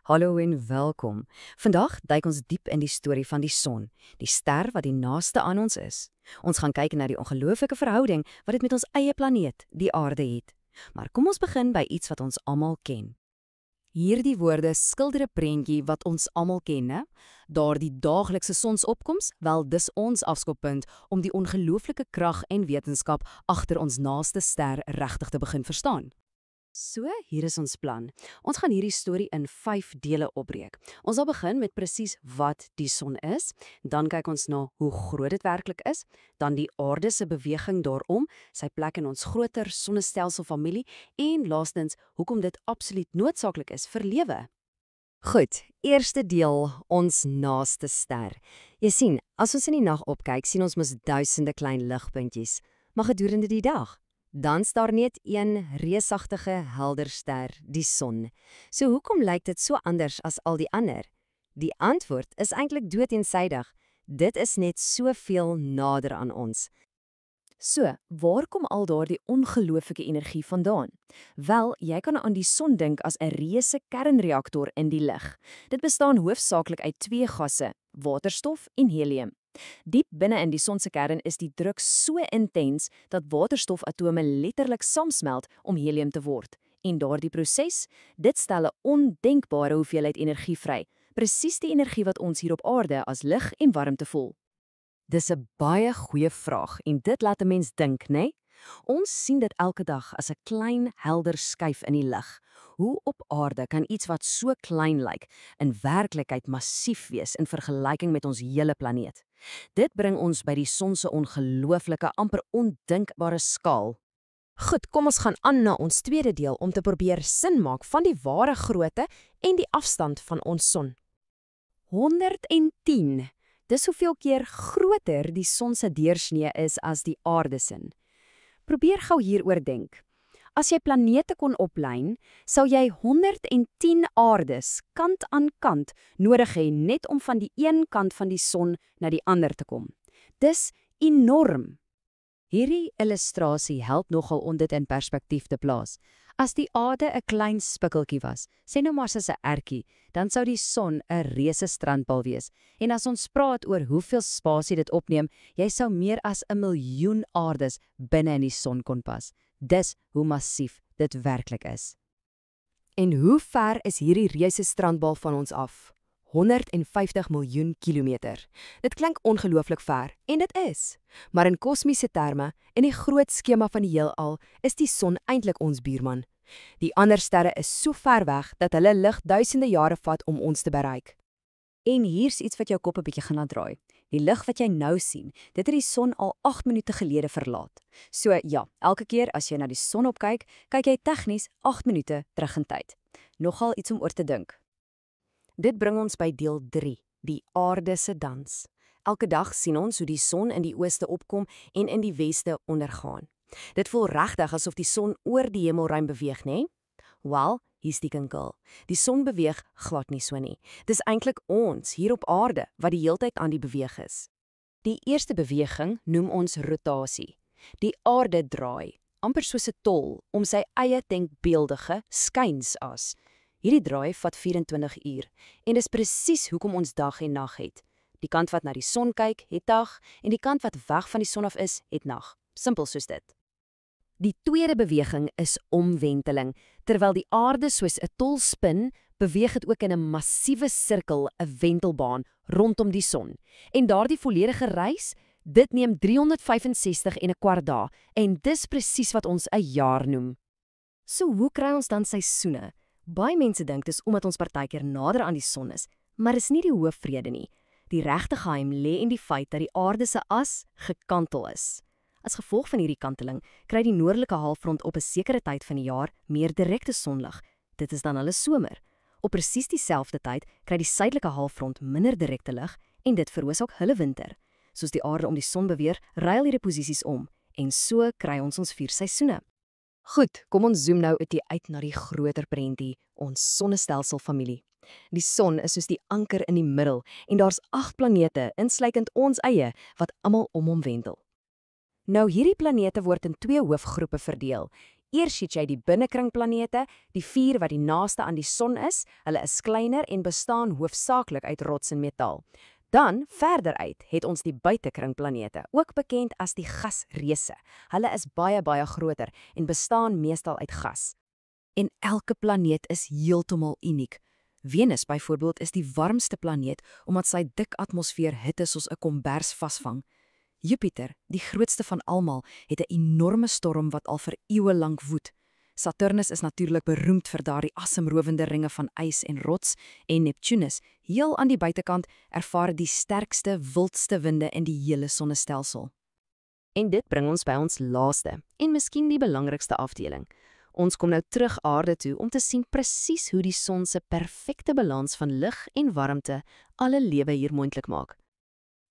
Hallo en welkom. Vandag duik ons diep in die storie van die son, die ster wat die naaste aan ons is. Ons gaan kyk na die ongelooflike verhouding wat dit met ons eie planeet, die aarde, het. Maar kom ons begin by iets wat ons almal ken. Hierdie woorde skilder 'n prentjie wat ons almal ken, né? Daardie daaglikse sonsopkoms, wel dis ons afskoppunt om die ongelooflike krag en wetenskap agter ons naaste ster regtig te begin verstaan. So, hier is ons plan. Ons gaan hierdie storie in 5 dele opbreek. Ons sal begin met presies wat die son is, dan kyk ons na hoe groot dit werklik is, dan die aarde se beweging daarom, sy plek in ons groter sonnestelselfamilie en laastens hoekom dit absoluut noodsaaklik is vir lewe. Goed, eerste deel, ons naaste ster. Jy sien, as ons in die nag opkyk, sien ons mos duisende klein ligpuntjies, maar gedurende die dag dan staar net een reusagtige helder ster, die son. So hoekom lyk dit so anders as al die ander? Die antwoord is eintlik doeteensydig. Dit is net soveel nader aan ons. So, waar kom al daardie ongelooflike energie vandaan? Wel, jy kan aan die son dink as 'n reuse kernreaktor in die lug. Dit bestaan hoofsaaklik uit 2 gasse, waterstof en helium. Diep binne in die son se kern is die druk so intens dat waterstofatome letterlik saamsmelt om helium te word. En daardie proses, dit stel 'n ondenkbare hoeveelheid energie vry, presies die energie wat ons hier op aarde as lig en warmte voel. Dis 'n baie goeie vraag en dit laat 'n mens dink, né? Ons sien dit elke dag as 'n klein, helder skyf in die lug. Hoe op aarde kan iets wat so klein lyk, in werklikheid massief wees in vergelyking met ons hele planeet? Dit bring ons by die son se ongelooflike, amper ondinkbare skaal. Goed, kom ons gaan aan na ons tweede deel om te probeer sin maak van die ware grootte en die afstand van ons son. 110. Dis hoeveel keer groter die son se deursnee is as die aarde se. Probeer gou hieroor denk. As jy planete kon oplyn, sou jy 110 aardes kant aan kant nodig hê net om van die een kant van die son na die ander te kom. Dis enorm. Hierdie illustrasie help nogal om dit in perspektief te plaas. As die aarde 'n klein spikkeltjie was, sê nou maar soos 'n ertjie, dan sou die son 'n reuse strandbal wees. En as ons praat oor hoeveel spasie dit opneem, jy sou meer as 'n miljoen aardes binne in die son kon pas. Dis hoe massief dit werklik is. En hoe ver is hierdie reuse strandbal van ons af? 150 miljoen kilometer. Dit klink ongelooflik ver, en dit is. Maar in kosmiese terme, in die groot skema van die heelal, is die son eintlik ons buurman. Die ander sterre is so ver weg dat hulle lig duisende jare vat om ons te bereik. En hier's iets wat jou kop 'n bietjie gaan laat draai. Die lig wat jy nou sien, dit het die son al 8 minute gelede verlaat. So ja, elke keer as jy na die son opkyk, kyk jy tegnies 8 minute terug in tyd. Nogal iets om oor te dink. Dit bring ons by deel 3, die aarde se dans. Elke dag sien ons hoe die son in die ooste opkom en in die weste ondergaan. Dit voel regtig asof die son oor die hemelruim beweeg, né? Wel, hier's die kinkel. Die son beweeg glad nie so nie. Dis eintlik ons hier op aarde wat die heeltyd aan die beweeg is. Die eerste beweging noem ons rotasie. Die aarde draai, amper soos 'n tol, om sy eie denkbeeldige skynsas. Hierdie draai vat 24 uur en dis presies hoekom ons dag en nag het. Die kant wat na die son kyk, het dag en die kant wat weg van die son af is, het nag. Simpel soos dit. Die tweede beweging is omwenteling. Terwyl die aarde soos 'n tol spin, beweeg dit ook in 'n massiewe sirkel, 'n wentelbaan rondom die son. En daardie volledige reis, dit neem 365 en 'n kwart dae en dis presies wat ons 'n jaar noem. So hoe kry ons dan seisoene? Baie mense dink dis omdat ons partykeer nader aan die son is, maar is nie die hoofvrede nie. Die regte geheim lê in die feit dat die aarde se as gekantel is. As gevolg van hierdie kanteling, kry die noordelike halfrond op 'n sekere tyd van die jaar meer direkte sonlig. Dit is dan hulle somer. Op presies dieselfde tyd kry die suidelike halfrond minder direkte lig en dit veroorsaak hulle winter. Soos die aarde om die son beweeg, ruil hierdie posisies om en so kry ons 4 seisoene. Goed, kom ons zoom nou uit na die groter prentjie, ons sonnestelselfamilie. Die son is soos die anker in die middel en daar's 8 planete, insluitend ons eie, wat almal om hom wendel. Nou hierdie planete word in 2 hoofgroepe verdeel. Eers het jy die binnekringplanete, die 4 wat die naaste aan die son is. Hulle is kleiner en bestaan hoofsaaklik uit rots en metaal. Dan, verder uit, het ons die buitekringplanete, ook bekend as die gasreuse. Hulle is baie groter en bestaan meestal uit gas. En elke planeet is heeltemal uniek. Venus byvoorbeeld is die warmste planeet omdat sy dik atmosfeer hitte soos 'n kombers vasvang. Jupiter, die grootste van almal, het 'n enorme storm wat al vir eeue lank woed. Saturnus is natuurlik beroemd vir daardie asemrowende ringe van ys en rots, en Neptunus, heel aan die buitekant, ervaar die sterkste, wildste winde in die hele sonnestelsel. En dit bring ons by ons laaste en miskien die belangrikste afdeling. Ons kom nou terug aarde toe om te sien presies hoe die son se perfekte balans van lig en warmte alle lewe hier moontlik maak.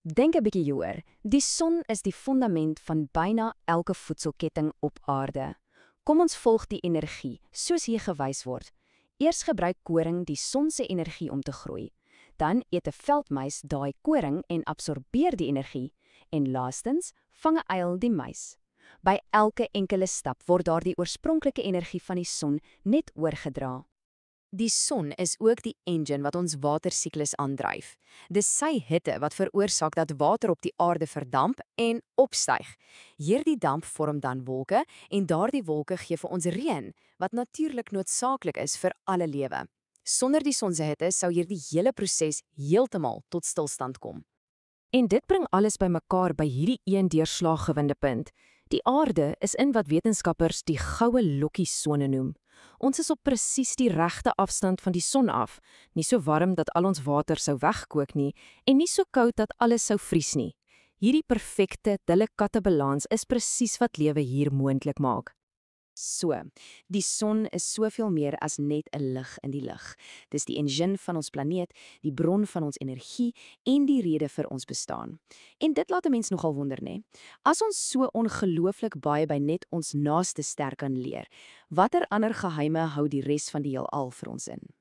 Dink 'n bietjie hieroor. Die son is die fundament van byna elke voedselketting op aarde. Kom ons volg die energie, soos hier gewys word. Eers gebruik koring die son se energie om te groei. Dan eet 'n veldmuis daai koring en absorbeer die energie. En laastens vang 'n uil die muis. By elke enkele stap word daardie oorspronklike energie van die son net oorgedra. Die son is ook die engine wat ons watersiklus aandryf. Dis sy hitte wat veroorsaak dat water op die aarde verdamp en opstyg. Hierdie damp vorm dan wolke en daardie wolke gee vir ons reën, wat natuurlik noodsaaklik is vir alle lewe. Sonder die son se hitte sou hierdie hele proses heeltemal tot stilstand kom. En dit bring alles bymekaar by hierdie een deurslaggewende punt. Die aarde is in wat wetenskappers die goue lokkiesone noem. Ons is op presies die regte afstand van die son af, nie so warm dat al ons water sou wegkook nie, en nie so koud dat alles sou vries nie. Hierdie perfekte, delikate balans is presies wat lewe hier moontlik maak. So, die son is soveel meer as net 'n lig in die lug. Dis die engine van ons planeet, die bron van ons energie en die rede vir ons bestaan. En dit laat 'n mens nogal wonder, né? As ons so ongelooflik baie by net ons naaste ster kan leer, watter ander geheime hou die res van die heelal vir ons in?